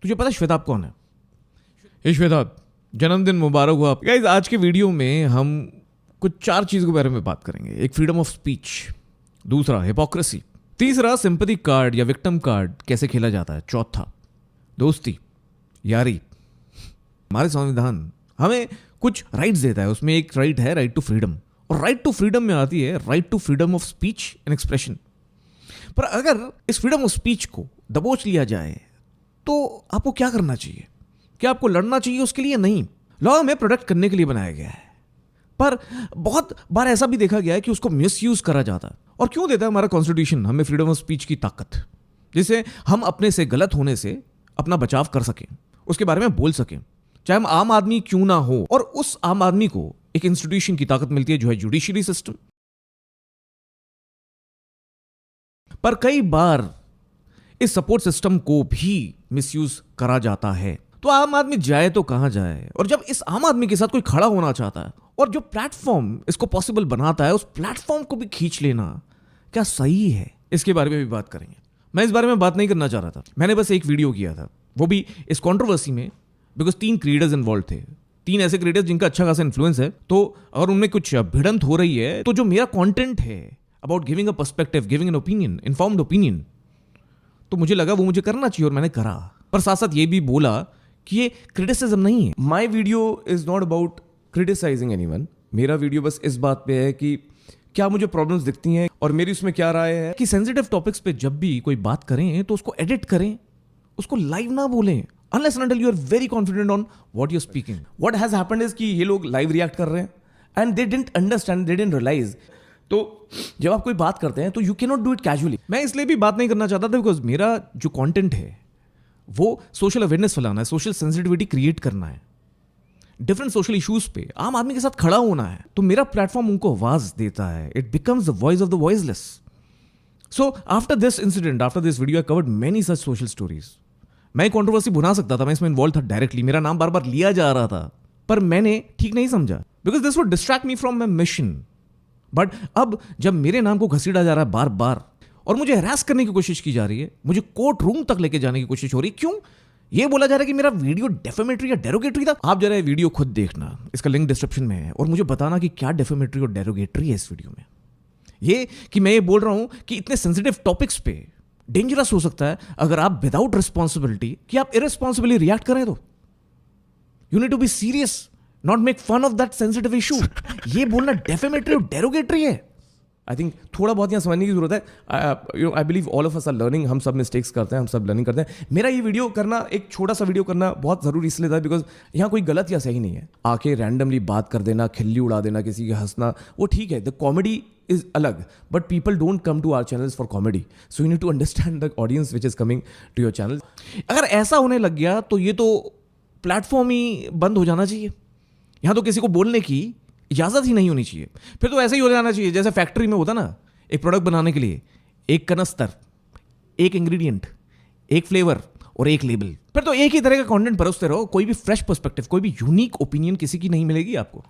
तुझे पता है श्वेताब कौन है? ये श्वेताब, जन्मदिन मुबारक हो आप। गाइस, आज के वीडियो में हम कुछ 4 चीज़ों के बारे में बात करेंगे। एक, फ्रीडम ऑफ स्पीच। दूसरा, हिपोक्रेसी। तीसरा, सिंपैथी कार्ड या विक्टिम कार्ड कैसे खेला जाता है। चौथा, दोस्ती, यारी। हमारे संविधान हमें कुछ राइट्स देता है, उसमें एक राइट है राइट टू फ्रीडम, और राइट टू फ्रीडम में आती है right to freedom of speech and expression. पर अगर इस फ्रीडम ऑफ स्पीच को दबोच लिया जाए तो आपको क्या करना चाहिए? क्या आपको लड़ना चाहिए उसके लिए? नहीं, लॉ हमें प्रोटेक्ट करने के लिए बनाया गया है, पर बहुत बार ऐसा भी देखा गया है कि उसको मिसयूज करा जाता है। और क्यों देता है हमारा कॉन्स्टिट्यूशन हमें फ्रीडम ऑफ स्पीच की ताकत, जिससे हम अपने से गलत होने से अपना बचाव कर सकें, उसके बारे में बोल सकें, चाहे हम आम आदमी क्यों ना हो। और उस आम आदमी को एक इंस्टीट्यूशन की ताकत मिलती है जो है जुडिशरी सिस्टम। पर कई बार इस सपोर्ट सिस्टम को भी मिसयूज करा जाता है, तो आम आदमी जाए तो कहां जाए। और जब इस आम आदमी के साथ कोई खड़ा होना चाहता है और जो प्लेटफॉर्म इसको पॉसिबल बनाता है, उस प्लेटफॉर्म को भी खींच लेना क्या सही है? इसके बारे में भी बात करेंगे। मैं इस बारे में बात नहीं करना चाह रहा था, मैंने बस एक वीडियो किया था, वो भी इस कंट्रोवर्सी में, बिकॉज 3 क्रिएटर्स इन्वॉल्व थे। 3 ऐसे क्रिएटर्स जिनका अच्छा खासा इन्फ्लुएंस है। तो अगर उनमें कुछ भिड़ंत हो रही है, तो जो मेरा कंटेंट है about giving a perspective, giving an opinion, informed opinion, तो मुझे लगा वो मुझे करना चाहिए और मैंने करा। पर साथ साथ ये भी बोला कि ये क्रिटिसिज्म नहीं है। My video is not about criticising anyone. मेरा वीडियो बस इस बात पे है कि क्या मुझे प्रॉब्लम्स दिखती हैं और मेरी उसमें क्या राय है। कि सेंसिटिव टॉपिक्स पे जब भी कोई बात करें तो उसको एडिट करें, उसको लाइव ना बोलें unless and until you are very confident on what you're speaking. What has happened is कि ये लोग लाइव रिएक्ट कर रहे हैं and they didn't understand, they didn't realize. तो जब आप कोई बात करते हैं तो you can not do it casually. मैं इसलिए भी बात नहीं करना चाहता था बिकॉज मेरा जो कंटेंट है वो सोशल अवेयरनेस फैलाना है, सोशल सेंसिटिविटी क्रिएट करना है, डिफरेंट सोशल इश्यूज पे आम आदमी के साथ खड़ा होना है। तो मेरा प्लेटफॉर्म उनको आवाज देता है, it becomes the voice of the voiceless. So after this incident, after this video, I covered many such social stories. मैं कंट्रोवर्सी बुला सकता था, मैं इसमें इन्वॉल्व था डायरेक्टली, मेरा नाम बार बार लिया जा रहा था, पर मैंने ठीक नहीं समझा because this would distract me from my mission. But अब जब मेरे नाम को घसीटा जा रहा है बार बार और मुझे हरास करने की कोशिश की जा रही है, मुझे कोर्ट रूम तक लेके जाने की कोशिश हो रही है, क्यों? ये बोला जा रहा है कि मेरा वीडियो डेफेमेटरी या डेरोगेटरी था। आप जरा वीडियो खुद देखना, इसका लिंक डिस्क्रिप्शन में है, और मुझे बताना कि क्या डेफेमेटरी और डेरोगेटरी है इस वीडियो में। ये कि मैं ये बोल रहा हूं कि इतने सेंसिटिव टॉपिक्स पे डेंजरस हो सकता है अगर आप विदाउट रिस्पॉन्सिबिलिटी, कि आप इरेस्पॉन्सिबली रिएक्ट करें, तो you need to be serious, not make fun of that sensitive issue. ये बोलना डेफेमेटरी और डेरोगेटरी है। आई थिंक थोड़ा बहुत यहाँ समझने की जरूरत है। I believe all of us are learning. हम सब मिस्टेक्स करते हैं, हम सब लर्निंग करते हैं। मेरा ये वीडियो करना, एक छोटा सा वीडियो करना बहुत ज़रूरी इसलिए था बिकॉज यहाँ कोई गलत या सही नहीं है। आके रैंडमली बात कर देना, खिल्ली उड़ा देना, किसी के हंसना, वो ठीक है, द कॉमेडी इज अलग, but people don't come to our channels for comedy, so you need to understand the audience which is coming to your channel. अगर ऐसा होने लग गया तो ये तो प्लेटफॉर्म ही बंद हो जाना चाहिए। यहाँ तो किसी को बोलने की इजाजत ही नहीं होनी चाहिए। फिर तो ऐसे ही हो जाना चाहिए जैसे फैक्ट्री में होता ना, एक प्रोडक्ट बनाने के लिए एक कनस्तर, एक इंग्रेडिएंट, एक फ्लेवर और एक लेबल। फिर तो एक ही तरह का कंटेंट परोसते रहो, कोई भी फ्रेश पर्सपेक्टिव, कोई भी यूनिक ओपिनियन किसी की नहीं मिलेगी आपको।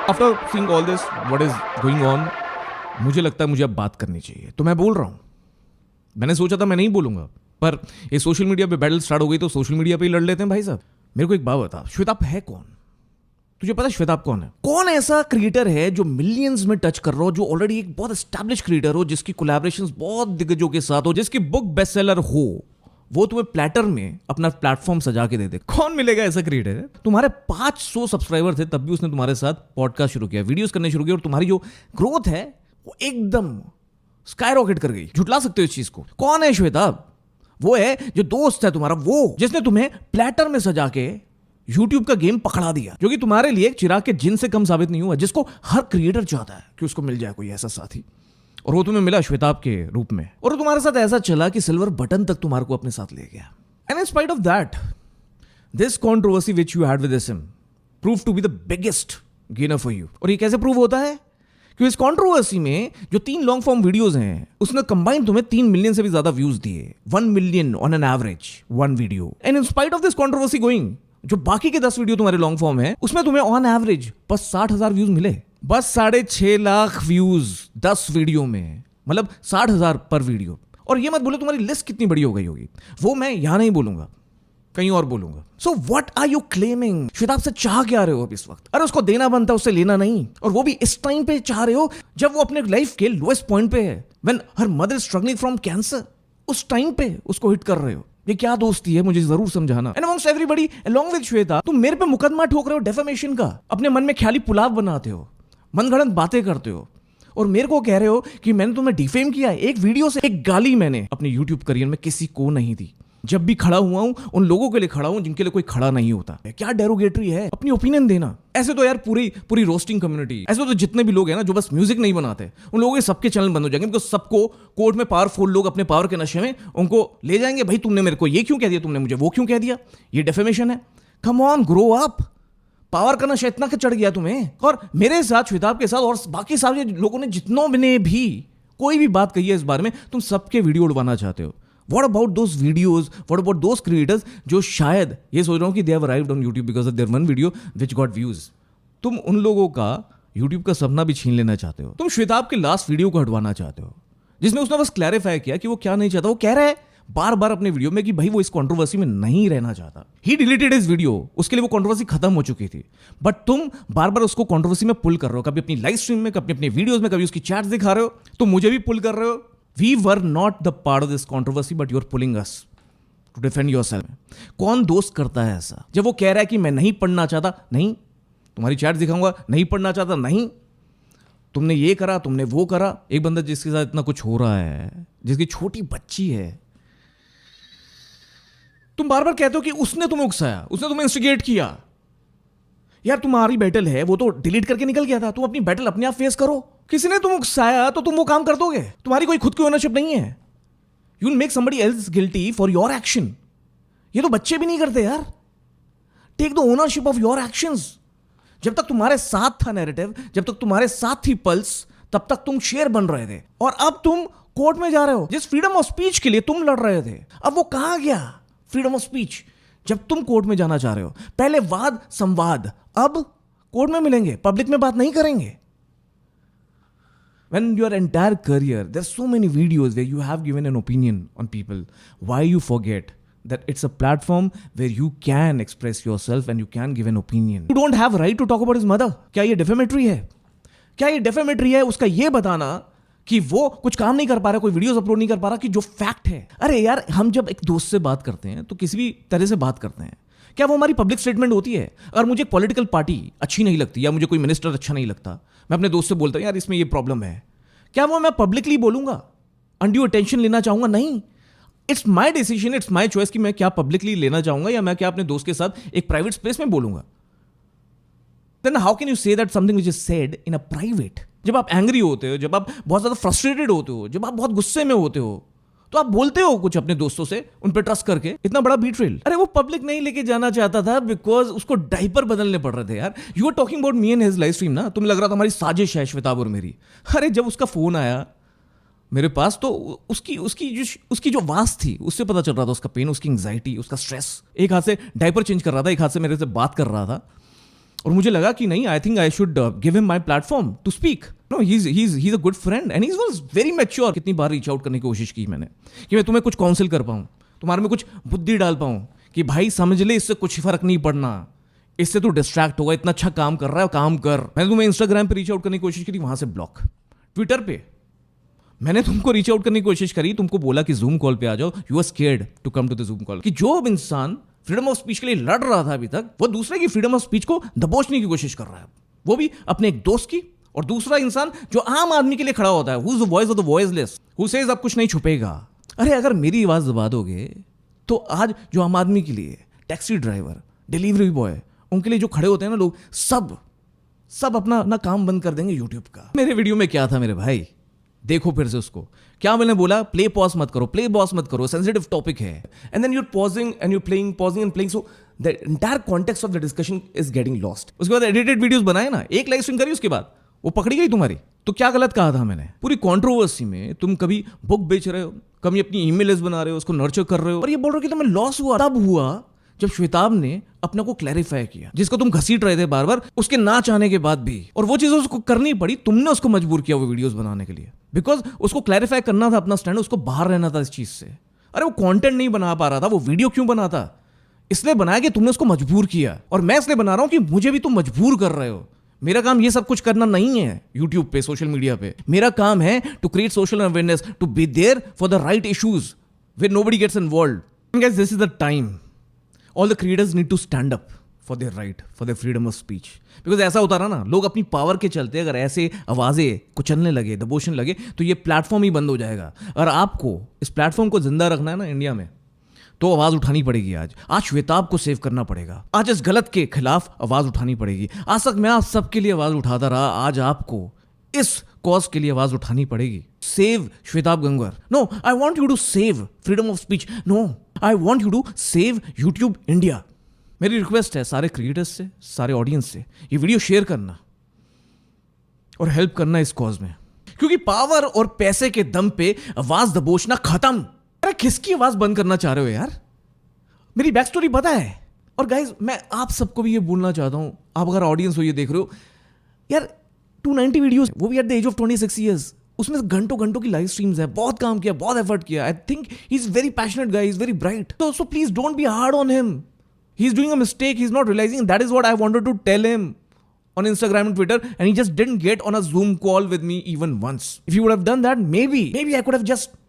After seeing all this what is going on, मुझे लगता है मुझे अब बात करनी चाहिए, तो मैं बोल रहा हूं। मैंने सोचा था मैं नहीं बोलूंगा, पर ये सोशल मीडिया पे बैटल स्टार्ट हो गई तो सोशल मीडिया पे ही लड़ लेते हैं भाई साहब। मेरे को एक बात बता, श्वेताब है कौन? तुझे पता है श्वेताब कौन है? कौन ऐसा क्रिएटर है जो मिलियंस में टच कर रहा हो, जो ऑलरेडी एक बहुत एस्टैब्लिश क्रिएटर हो, जिसकी कोलैबोरेशंस बहुत दिग्गजों के साथ हो, जिसकी बुक बेस्टसेलर हो, वो तुम्हें प्लेटर में अपना प्लेटफॉर्म सजा के दे दे? कौन मिलेगा ऐसा क्रिएटर? तुम्हारे 500 सब्सक्राइबर थे तब भी उसने तुम्हारे साथ पॉडकास्ट शुरू किया, वीडियोस करने शुरू किए, और तुम्हारी जो ग्रोथ है वो एकदम स्काई रॉकेट कर गई। झुटला सकते हो इस चीज को? कौन है श्वेताब? वो है जो दोस्त है तुम्हारा, वो जिसने तुम्हें प्लेटर में सजा के यूट्यूब का गेम पकड़ा दिया, जो कि तुम्हारे लिए एक चिराग के जिन से कम साबित नहीं हुआ, जिसको हर क्रिएटर चाहता है कि उसको मिल जाए कोई ऐसा साथी, और वो तुम्हें मिला श्वेताब के रूप में। और तुम्हारे साथ ऐसा चला कि सिल्वर बटन तक तुम्हारे को अपने साथ ले गया। And in spite of that, this controversy which you had with him prove to be the biggest gainer for you. और ये कैसे प्रूव होता है? कि इस कंट्रोवर्सी में जो 3 लॉन्ग फॉर्म वीडियोस हैं, उसने कंबाइन तुम्हें 3 मिलियन से भी ज्यादा व्यूज दिए, 1 million on an average 1 video. And in spite of this controversy going, जो बाकी के 10 वीडियो तुम्हारे लॉन्ग फॉर्म है, उसमें तुम्हें ऑन एवरेज बस 60,000 व्यूज मिले। बस 6.5 लाख व्यूज 10 वीडियो में, मतलब 60,000 पर वीडियो। और ये मत बोलो तुम्हारी लिस्ट कितनी बड़ी हो गई होगी, वो मैं यहां नहीं बोलूंगा, कहीं और बोलूंगा। So what are you claiming? Shwetabh से चाह क्या रहे हो अब इस वक्त? अरे उसको देना बनता, उससे लेना नहीं। और वो भी इस टाइम पे चाह रहे हो जब वो अपने लाइफ के लोएस्ट पॉइंट पे है, when her mother is struggling from cancer. उस टाइम पे उसको हिट कर रहे हो। ये क्या दोस्ती है, मुझे जरूर समझाना। And amongst everybody along with Shweta, तुम मेरे पे मुकदमा ठोक रहे हो डेफेमेशन का, अपने मन में ख्याली पुलाव बनाते हो, मनगढ़ंत बातें करते हो, और मेरे को कह रहे हो कि मैंने तुम्हें डिफेम किया है। एक वीडियो से एक गाली मैंने अपने यूट्यूब करियर में किसी को नहीं दी। जब भी खड़ा हुआ हूं उन लोगों के लिए खड़ा हूं जिनके लिए कोई खड़ा नहीं होता। क्या डेरोगेटरी है अपनी ओपिनियन देना। ऐसे तो यार पूरी रोस्टिंग कम्युनिटी, ऐसे तो जितने भी लोग हैं ना जो बस म्यूजिक नहीं बनाते, उन लोगों के सबके चैनल बंद हो जाएंगे, बिकॉज सबको कोर्ट में पावरफुल लोग अपने पावर के नशे में उनको ले जाएंगे। भाई तुमने मेरे को ये क्यों कह दिया, तुमने मुझे वो क्यों कह दिया, ये डेफेमेशन है। Come on, grow up. Power का नशा इतना चढ़ गया तुम्हें। और मेरे साथ, श्वेताब के साथ और बाकी सारे लोगों ने, जितनों ने भी कोई भी बात कही है इस बारे में, तुम सबके वीडियो उड़वाना चाहते हो। What about those videos? What about those creators जो शायद ये सोच रहा हूँ कि they have arrived on YouTube because of their one video which got views? तुम उन लोगों का YouTube का सपना भी छीन लेना चाहते हो। तुम श्वेताब के लास्ट वीडियो को हटवाना चाहते हो, जिसमें उसने बस क्लैरिफाई किया कि वो क्या नहीं चाहता। वो कह रहा है बार बार अपने वीडियो में कि भाई वो इस कंट्रोवर्सी में नहीं रहना चाहता। ही डिलीटेड हिज वीडियो, उसके लिए वो कंट्रोवर्सी खत्म हो चुकी थी। बट तुम बार बार उसको कंट्रोवर्सी में पुल कर रहे हो, कभी अपनी लाइव स्ट्रीम में, कभी अपने वीडियोज में, कभी उसकी चैट्स दिखा रहे हो। तुम मुझे भी पुल कर रहे हो। We were not the part of this controversy, but you're pulling us to defend yourself. कौन दोस्त करता है ऐसा? जब वो कह रहा है कि मैं नहीं पढ़ना चाहता, नहीं, तुम्हारी चैट दिखाऊंगा, नहीं पढ़ना चाहता, नहीं, तुमने ये करा, तुमने वो करा। एक बंदा जिसके साथ इतना कुछ हो रहा है, जिसकी छोटी बच्ची है, तुम बार बार कहते हो कि उसने तुम्हें उकसाया, उसने तुम्हें इंस्टिगेट किया। यार तुम्हारी बैटल है, वो तो डिलीट करके निकल गया था। तुम अपनी बैटल अपने आप फेस करो। किसी ने तुम उकसाया तो तुम वो काम कर दोगे। तुम्हारी कोई खुद की ओनरशिप नहीं है। You will make somebody else guilty for your action. ये तो बच्चे भी नहीं करते यार। Take the ownership of your actions. जब तक तुम्हारे साथ था नैरेटिव, जब तक तुम्हारे साथ थी पल्स, तब तक तुम शेर बन रहे थे। और अब तुम कोर्ट में जा रहे हो जिस फ्रीडम ऑफ स्पीच के लिए तुम लड़ रहे थे। अब वो कहां गया फ्रीडम ऑफ स्पीच? जब तुम कोर्ट में जाना चाह रहे हो, पहले वाद संवाद, अब कोर्ट में मिलेंगे, पब्लिक में बात नहीं करेंगे। When your entire career, there's so many videos where you have given an opinion on people. Why you forget that it's a platform where you can express yourself and you can give an opinion. You don't have right to talk about his mother. क्या ये defamatory है? क्या ये defamatory है उसका ये बताना कि वो कुछ काम नहीं कर पा रहा, कोई वीडियोस अपलोड नहीं कर पा रहा, कि जो फैक्ट है। अरे यार, हम जब एक दोस्त से बात करते हैं तो किसी भी तरह से बात करते हैं, क्या वो हमारी पब्लिक स्टेटमेंट होती है? अगर मुझे एक पॉलिटिकल पार्टी अच्छी नहीं लगती या मुझे कोई मिनिस्टर अच्छा नहीं लगता, मैं अपने दोस्त से बोलता हूँ यार इसमें ये प्रॉब्लम है, क्या वो मैं पब्लिकली बोलूंगा? अनड्यू अटेंशन लेना चाहूंगा? नहीं। It's my decision, it's my choice कि मैं क्या पब्लिकली लेना चाहूंगा या मैं क्या अपने दोस्त के साथ एक प्राइवेट स्पेस में बोलूंगा। Then how can you say that something which is said in a private? जब आप एंग्री होते हो, जब आप बहुत ज्यादा फ्रस्ट्रेटेड होते हो, जब आप बहुत गुस्से में होते हो, तो आप बोलते हो कुछ अपने दोस्तों से, उन पर ट्रस्ट करके। इतना बड़ा बीट्रेल। अरे वो पब्लिक नहीं लेके जाना चाहता था बिकॉज उसको डायपर बदलने पड़ रहे थे। यार you are talking about me and his live stream ना, तुम्हें लग रहा था हमारी साजिश है श्वेताब और मेरी। अरे जब उसका फोन आया मेरे पास तो उसकी जो वास थी उससे पता चल रहा था उसका पेन, उसकी एंग्जाइटी, उसका स्ट्रेस। एक हाथ से डायपर चेंज कर रहा था, एक हाथ से मेरे से बात कर रहा था, और मुझे लगा कि नहीं, I think I should give him my platform to speak. No, he is a good friend and he was very mature. कितनी बार रीच आउट करने की कोशिश की मैंने कि मैं तुम्हें कुछ काउंसिल कर पाऊँ, तुम्हारे में कुछ बुद्धि डाल पाऊँ कि भाई समझ ले, इससे कुछ फर्क नहीं पड़ना, इससे तू डिस्ट्रैक्ट होगा, इतना अच्छा काम कर रहा है, काम कर। मैंने तुम्हें इंस्टाग्राम पे रीच आउट करने की कोशिश की, वहां से ब्लॉक। ट्विटर पे मैंने तुमको रीच आउट करने की कोशिश करी, तुमको बोला कि जूम कॉल पे आ जाओ, you are scared to come to the Zoom call. कि जो इंसान फ्रीडम ऑफ स्पीच के लिए लड़ रहा था अभी तक, वो दूसरे की फ्रीडम ऑफ स्पीच को दबोचने की कोशिश कर रहा है, वो भी अपने एक दोस्त की। और दूसरा इंसान जो आम आदमी के लिए खड़ा होता है, who is the voice of the voiceless, who says अब कुछ नहीं छुपेगा। अरे अगर मेरी आवाज दबा दोगे तो आज जो आम आदमी के लिए टैक्सी ड्राइवर, डिलीवरी बॉय, उनके लिए जो खड़े होते हैं ना लोग, सब अपना काम बंद कर देंगे यूट्यूब का। मेरे वीडियो में क्या था मेरे भाई, देखो फिर से उसको। क्या मैंने बोला? प्ले पॉज मत करो, प्ले बॉस मत करो, सेंसिटिव टॉपिक है। And then you're pausing and you're playing, pausing and playing, so the entire context of the discussion is getting lost. उसके बाद एडिटेड वीडियोस बनाए ना, एक लाइव स्ट्रीम करी, उसके बाद वो पकड़ी गई तुम्हारी। तो क्या गलत कहा था मैंने? पूरी कंट्रोवर्सी में तुम कभी बुक बेच रहे हो, कभी अपनी ईमेल लिस्ट बना रहे हो, उसको नर्चर कर रहे हो, और ये बोल रहे हो कि तुम्हें लॉस हुआ। तब हुआ जब श्वेताब ने अपने को क्लैरिफाई किया, जिसको तुम घसीट रहे थे बार बार उसके ना चाहने के बाद भी, और वो चीज उसको करनी पड़ी, तुमने उसको मजबूर किया वो वीडियोस बनाने के लिए, बिकॉज उसको क्लैरिफाई करना था अपना स्टैंड, उसको बाहर रहना था इस चीज से। अरे वो कंटेंट नहीं बना पा रहा था, वो वीडियो क्यों बनाता? इसलिए बनाया कि तुमने उसको मजबूर किया, और मैं इसलिए बना रहा हूं कि मुझे भी तुम मजबूर कर रहे हो। मेरा काम ये सब कुछ करना नहीं है यूट्यूब पे, सोशल मीडिया पे। मेरा काम है to create social awareness, to be there for the right issues where nobody gets involved. Guys, this is the time all the creators need to stand up for their right, for their freedom of speech. Because ऐसा होता रहा ना, लोग अपनी power के चलते अगर ऐसे आवाजें कुचलने लगे, दबोचने लगे, तो ये प्लेटफॉर्म ही बंद हो जाएगा। और आपको इस प्लेटफॉर्म को जिंदा रखना है ना इंडिया में, तो आवाज उठानी पड़ेगी। आज श्वेताब को सेव करना पड़ेगा, आज इस गलत के खिलाफ आवाज उठानी पड़ेगी। आज तक मैं आप सबके लिए आवाज उठाता रहा, आज आपको इस कॉज के लिए आवाज उठानी पड़ेगी। Save Shwetabh Gangwar. No, I want you to save freedom of speech. No, I want you to save YouTube India. मेरी रिक्वेस्ट है सारे क्रिएटर्स से, सारे ऑडियंस से, ये वीडियो शेयर करना और हेल्प करना इस कॉज में, क्योंकि पावर और पैसे के दम पे आवाज दबोचना खत्म। अरे किसकी आवाज बंद करना चाह रहे हो यार? मेरी बैक स्टोरी पता है। और गाइज, मैं आप सबको भी ये बोलना चाहता हूं, आप अगर ऑडियंस हो ये देख रहे हो यार, 290 वीडियोस, वो भी at the age of 26 years, उसमें घंटों घंटों की लाइव स्ट्रीम्स है, बहुत काम किया, बहुत एफर्ट किया। I think he is very passionate guy, is very bright. So please don't be hard on him. He is doing a mistake, he is not realizing. That is what I wanted to tell him on Instagram and Twitter, and he just didn't get on a Zoom call with me even once. If he would have done that, maybe I could have just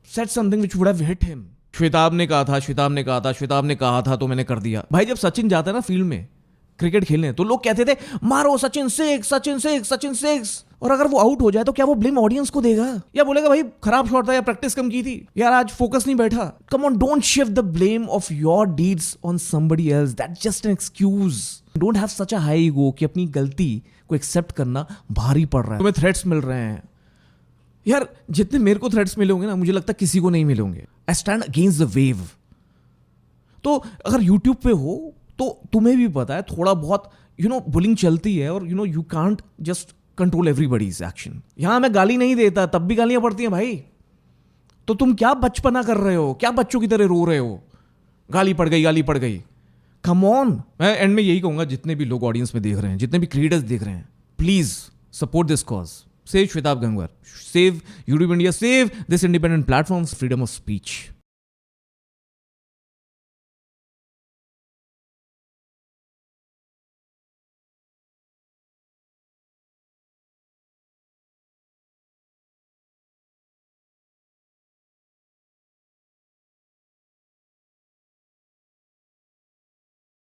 said something which would have hit him. Shwetabh ने कहा था, श्वेताब ने कहा था, श्वेताब ने कहा था, तो मैंने कर दिया। भाई, जब सचिन जाता है ना फील्ड में क्रिकेट खेलने, तो लोग कहते थे मारो Sachin six, Sachin six, Sachin six. और अगर वो आउट हो जाए तो क्या वो ब्लेम ऑडियंस को देगा, या बोलेगा भाई खराब शॉट था, या प्रैक्टिस कम की थी, यार आज फोकस नहीं बैठा? Come on, don't shift the blame of your deeds on somebody else. That's just an excuse. Don't have such a high ego कि अपनी गलती को एक्सेप्ट करना भारी पड़ रहा है। तुम्हें थ्रेट्स मिल रहे हैं यार, जितने मेरे को थ्रेट्स मिले होंगे ना, मुझे लगता है किसी को नहीं मिले होंगे। I stand against the wave. तो अगर यूट्यूब पे हो तो तुम्हें भी पता है थोड़ा बहुत बुलिंग चलती है, और you can't just control everybody's action. यहां मैं गाली नहीं देता, तब भी गालियां पड़ती हैं भाई। तो तुम क्या बचपना कर रहे हो, क्या बच्चों की तरह रो रहे हो? गाली पड़ गई, गाली पड़ गई, कम ऑन। मैं एंड में यही कहूंगा, जितने भी लोग ऑडियंस में देख रहे हैं, जितने भी क्रिएटर्स देख रहे हैं, please support this cause. Save Shwetabh Gangwar, save YouTube India, save this independent platforms, freedom of speech.